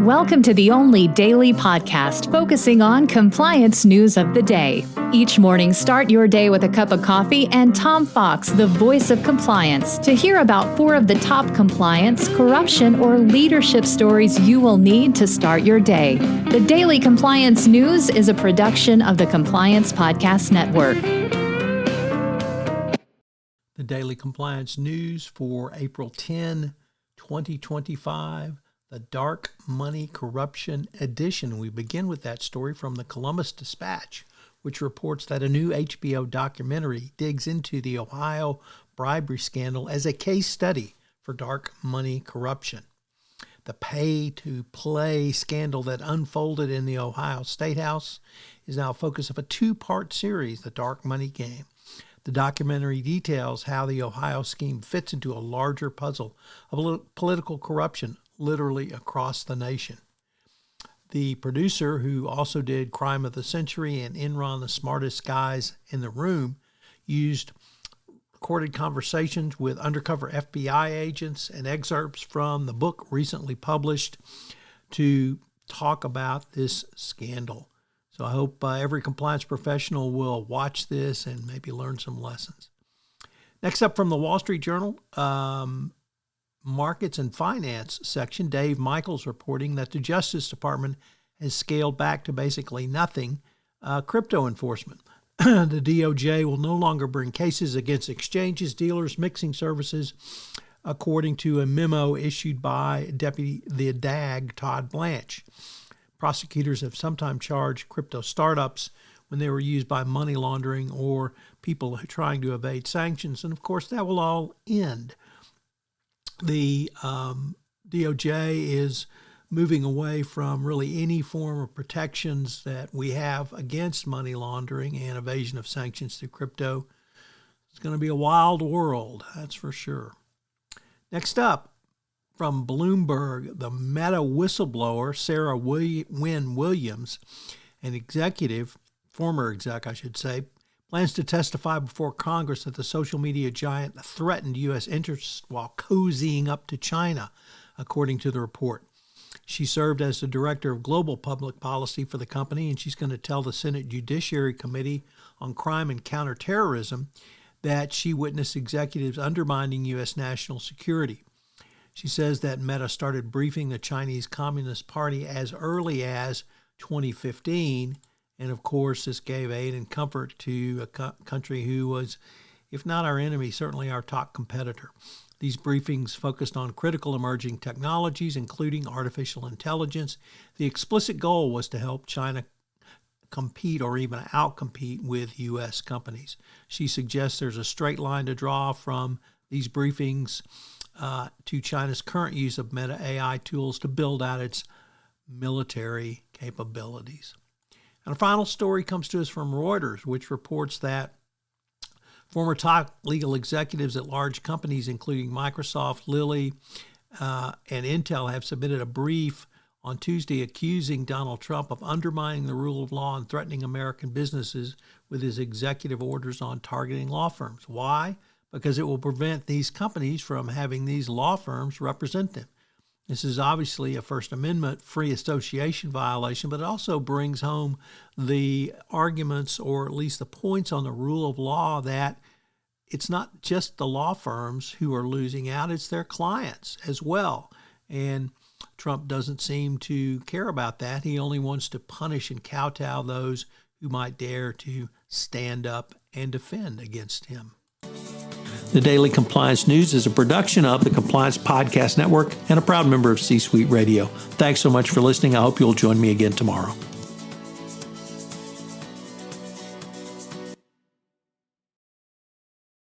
Welcome to the only daily podcast focusing on compliance news of the day. Each morning, start your day with a cup of coffee and Tom Fox, the voice of compliance, to hear about 4 of the top compliance, corruption, or leadership stories you will need to start your day. The Daily Compliance News is a production of the Compliance Podcast Network. The Daily Compliance News for April 10, 2025. The Dark Money Corruption Edition. We begin with that story from the Columbus Dispatch, which reports that a new HBO documentary digs into the Ohio bribery scandal as a case study for dark money corruption. The pay-to-play scandal that unfolded in the Ohio State House is now a focus of a 2-part series, The Dark Money Game. The documentary details how the Ohio scheme fits into a larger puzzle of political corruption literally across the nation. The producer, who also did Crime of the Century and Enron, the Smartest Guys in the Room, used recorded conversations with undercover FBI agents and excerpts from the book recently published to talk about this scandal. So I hope every compliance professional will watch this and maybe learn some lessons. Next up from the Wall Street Journal, Markets and Finance section, Dave Michaels reporting that the Justice Department has scaled back to basically nothing crypto enforcement. The DOJ will no longer bring cases against exchanges, dealers, mixing services, according to a memo issued by the DAG, Todd Blanche. Prosecutors have sometimes charged crypto startups when they were used by money laundering or people trying to evade sanctions. And of course, that will all end. The DOJ is moving away from really any form of protections that we have against money laundering and evasion of sanctions through crypto. It's going to be a wild world, that's for sure. Next up, from Bloomberg, the Meta whistleblower, Sarah Wynne Williams, an former exec, plans to testify before Congress that the social media giant threatened U.S. interests while cozying up to China, according to the report. She served as the director of global public policy for the company, and she's going to tell the Senate Judiciary Committee on Crime and Counterterrorism that she witnessed executives undermining U.S. national security. She says that Meta started briefing the Chinese Communist Party as early as 2015, and of course, this gave aid and comfort to a country who was, if not our enemy, certainly our top competitor. These briefings focused on critical emerging technologies, including artificial intelligence. The explicit goal was to help China compete or even outcompete with U.S. companies. She suggests there's a straight line to draw from these briefings to China's current use of Meta AI tools to build out its military capabilities. And a final story comes to us from Reuters, which reports that former top legal executives at large companies, including Microsoft, Lilly, and Intel, have submitted a brief on Tuesday accusing Donald Trump of undermining the rule of law and threatening American businesses with his executive orders on targeting law firms. Why? Because it will prevent these companies from having these law firms represent them. This is obviously a First Amendment free association violation, but it also brings home the arguments, or at least the points on the rule of law, that it's not just the law firms who are losing out, it's their clients as well. And Trump doesn't seem to care about that. He only wants to punish and kowtow those who might dare to stand up and defend against him. The Daily Compliance News is a production of the Compliance Podcast Network and a proud member of C-Suite Radio. Thanks so much for listening. I hope you'll join me again tomorrow.